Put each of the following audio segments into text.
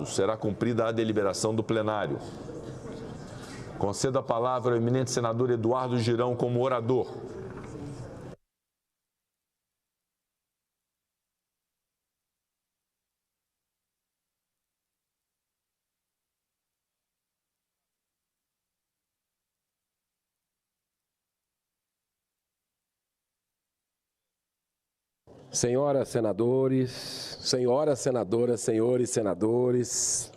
Será cumprida a deliberação do plenário. Concedo a palavra ao eminente senador Eduardo Girão como orador. Senhoras senadores, senhoras senadoras, senhores senadores,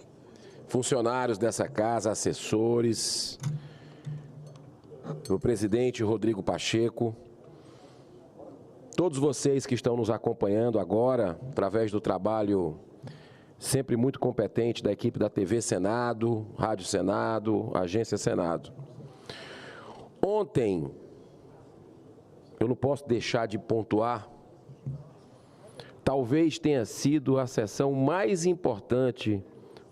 funcionários dessa casa, assessores, o presidente Rodrigo Pacheco, todos vocês que estão nos acompanhando agora, através do trabalho sempre muito competente da equipe da TV Senado, Rádio Senado, Agência Senado. Ontem, eu não posso deixar de pontuar, talvez tenha sido a sessão mais importante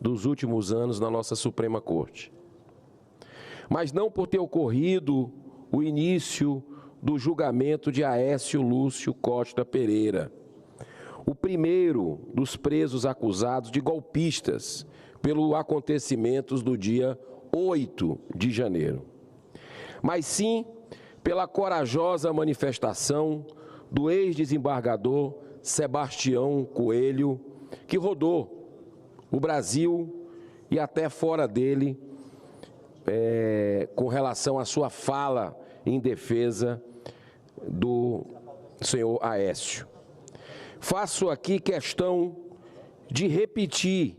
dos últimos anos na nossa Suprema Corte. Mas não por ter ocorrido o início do julgamento de Aécio Lúcio Costa Pereira, o primeiro dos presos acusados de golpistas pelos acontecimentos do dia 8 de janeiro, mas sim pela corajosa manifestação do ex-desembargador Sebastião Coelho, que rodou o Brasil e até fora dele com relação à sua fala em defesa do senhor Aécio. Faço aqui questão de repetir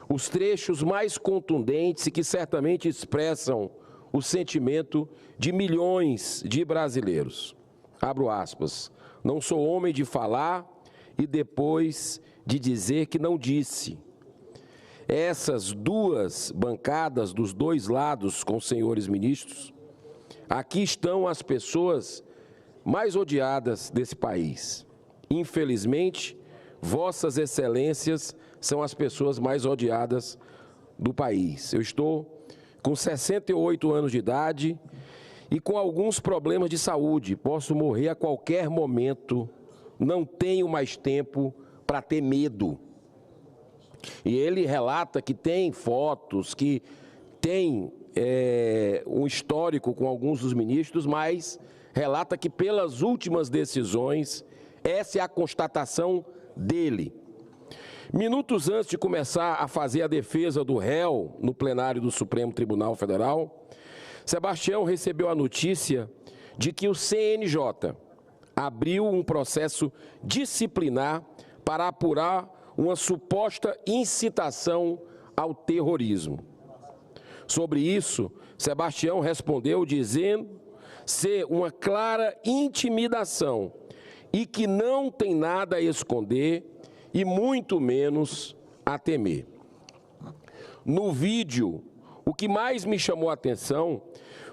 os trechos mais contundentes e que certamente expressam o sentimento de milhões de brasileiros. Abro aspas. Não sou homem de falar e depois de dizer que não disse. Essas duas bancadas dos dois lados com os senhores ministros, aqui estão as pessoas mais odiadas desse país. Infelizmente, vossas excelências são as pessoas mais odiadas do país. Eu estou com 68 anos de idade e com alguns problemas de saúde. Posso morrer a qualquer momento, não tenho mais tempo para ter medo. E ele relata que tem fotos, que tem um histórico com alguns dos ministros, mas relata que pelas últimas decisões, essa é a constatação dele. Minutos antes de começar a fazer a defesa do réu no plenário do Supremo Tribunal Federal, Sebastião recebeu a notícia de que o CNJ abriu um processo disciplinar para apurar uma suposta incitação ao terrorismo. Sobre isso, Sebastião respondeu dizendo ser uma clara intimidação e que não tem nada a esconder e muito menos a temer. No vídeo, o que mais me chamou a atenção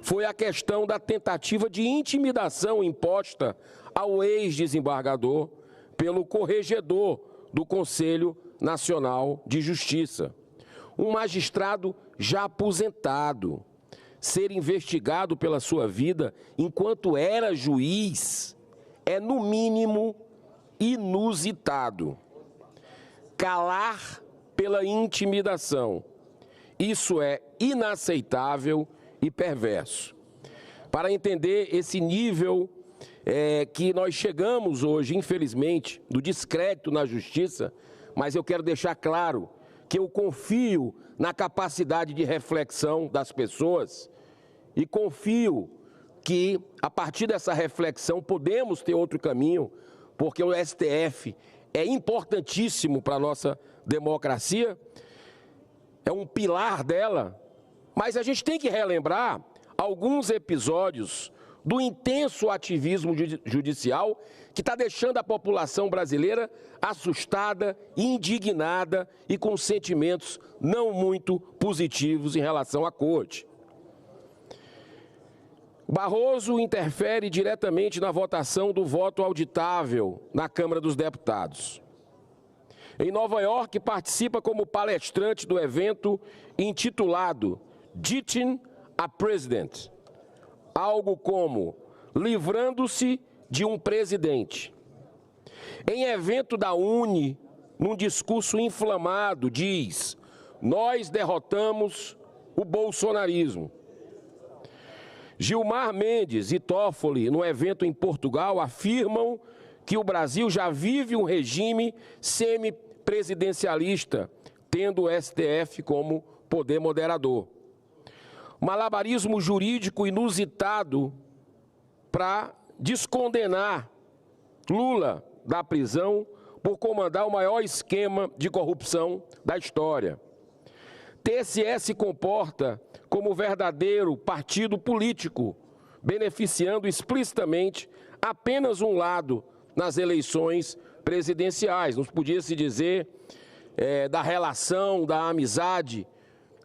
foi a questão da tentativa de intimidação imposta ao ex-desembargador pelo corregedor do Conselho Nacional de Justiça, um magistrado já aposentado, ser investigado pela sua vida enquanto era juiz é, no mínimo, inusitado. Calar pela intimidação. Isso é inaceitável e perverso. Para entender esse nível que nós chegamos hoje, infelizmente, do descrédito na justiça, mas eu quero deixar claro que eu confio na capacidade de reflexão das pessoas e confio que, a partir dessa reflexão, podemos ter outro caminho, porque o STF é importantíssimo para a nossa democracia, é um pilar dela, mas a gente tem que relembrar alguns episódios do intenso ativismo judicial que está deixando a população brasileira assustada, indignada e com sentimentos não muito positivos em relação à Corte. Barroso interfere diretamente na votação do voto auditável na Câmara dos Deputados. Em Nova York, participa como palestrante do evento intitulado Ditching a President, algo como livrando-se de um presidente. Em evento da UNE, num discurso inflamado, diz: nós derrotamos o bolsonarismo. Gilmar Mendes e Toffoli, no evento em Portugal, afirmam que o Brasil já vive um regime semipresidencialista, tendo o STF como poder moderador. Malabarismo jurídico inusitado para descondenar Lula da prisão por comandar o maior esquema de corrupção da história. TSE se comporta como verdadeiro partido político, beneficiando explicitamente apenas um lado nas eleições presidenciais. Não podia se dizer da relação, da amizade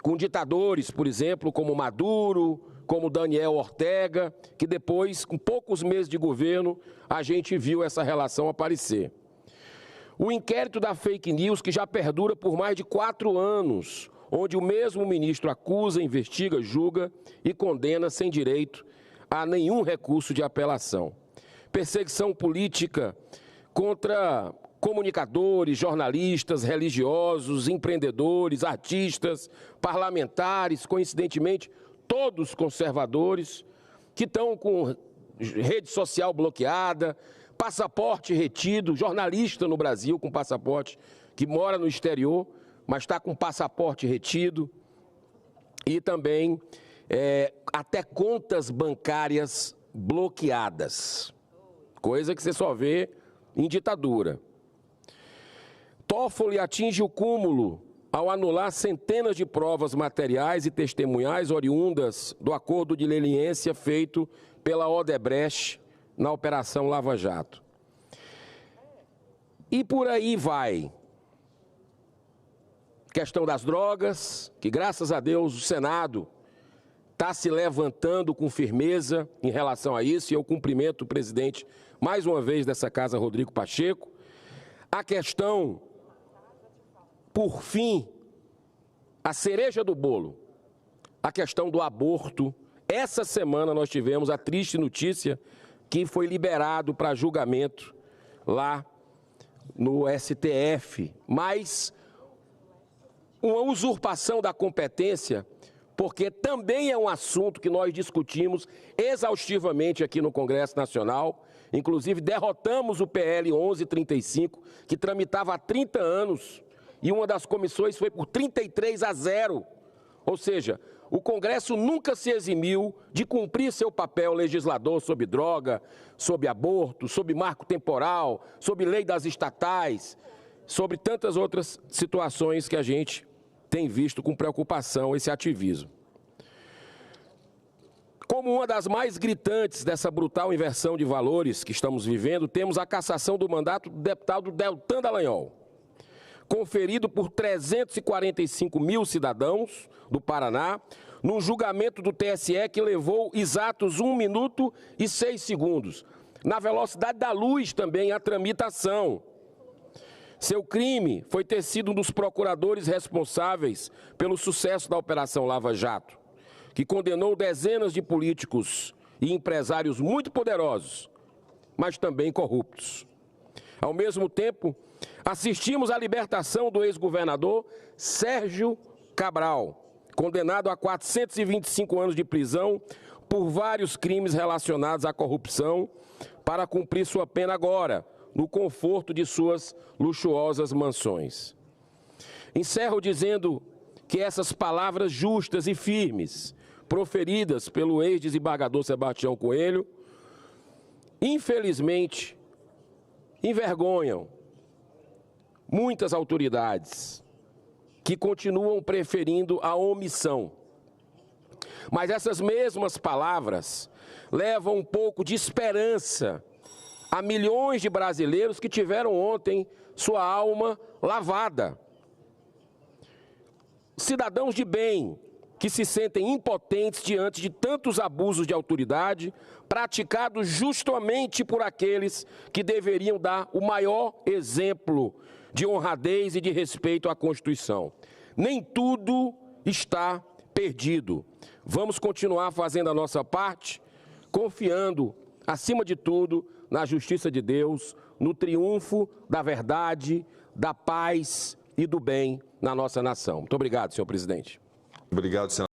com ditadores, por exemplo, como Maduro, como Daniel Ortega, que depois, com poucos meses de governo, a gente viu essa relação aparecer. O inquérito da fake news, que já perdura por mais de 4 anos, onde o mesmo ministro acusa, investiga, julga e condena sem direito a nenhum recurso de apelação. Perseguição política contra comunicadores, jornalistas, religiosos, empreendedores, artistas, parlamentares, coincidentemente, todos conservadores, que estão com rede social bloqueada, passaporte retido, jornalista no Brasil com passaporte, que mora no exterior, mas está com passaporte retido, e também até contas bancárias bloqueadas, coisa que você só vê em ditadura. Toffoli atinge o cúmulo ao anular centenas de provas materiais e testemunhais oriundas do acordo de leniência feito pela Odebrecht na Operação Lava Jato. E por aí vai. Questão das drogas, que graças a Deus o Senado está se levantando com firmeza em relação a isso, e eu cumprimento o presidente mais uma vez dessa casa, Rodrigo Pacheco. A questão, por fim, a cereja do bolo, a questão do aborto. Essa semana nós tivemos a triste notícia que foi liberado para julgamento lá no STF, mas uma usurpação da competência, porque também é um assunto que nós discutimos exaustivamente aqui no Congresso Nacional. Inclusive, derrotamos o PL 1135, que tramitava há 30 anos, e uma das comissões foi por 33-0. Ou seja, o Congresso nunca se eximiu de cumprir seu papel legislador sobre droga, sobre aborto, sobre marco temporal, sobre lei das estatais, sobre tantas outras situações que a gente tem visto com preocupação esse ativismo. Como uma das mais gritantes dessa brutal inversão de valores que estamos vivendo, temos a cassação do mandato do deputado Deltan Dallagnol, conferido por 345 mil cidadãos do Paraná, num julgamento do TSE que levou exatos 1 minuto e 6 segundos. Na velocidade da luz também a tramitação. Seu crime foi ter sido um dos procuradores responsáveis pelo sucesso da Operação Lava Jato, que condenou dezenas de políticos e empresários muito poderosos, mas também corruptos. Ao mesmo tempo, assistimos à libertação do ex-governador Sérgio Cabral, condenado a 425 anos de prisão por vários crimes relacionados à corrupção, para cumprir sua pena agora, no conforto de suas luxuosas mansões. Encerro dizendo que essas palavras justas e firmes, proferidas pelo ex-desembargador Sebastião Coelho, infelizmente, envergonham muitas autoridades que continuam preferindo a omissão. Mas essas mesmas palavras levam um pouco de esperança a milhões de brasileiros que tiveram ontem sua alma lavada. Cidadãos de bem que se sentem impotentes diante de tantos abusos de autoridade praticados justamente por aqueles que deveriam dar o maior exemplo de honradez e de respeito à Constituição. Nem tudo está perdido. Vamos continuar fazendo a nossa parte, confiando, acima de tudo, na justiça de Deus, no triunfo da verdade, da paz e do bem na nossa nação. Muito obrigado, senhor presidente. Obrigado, senador.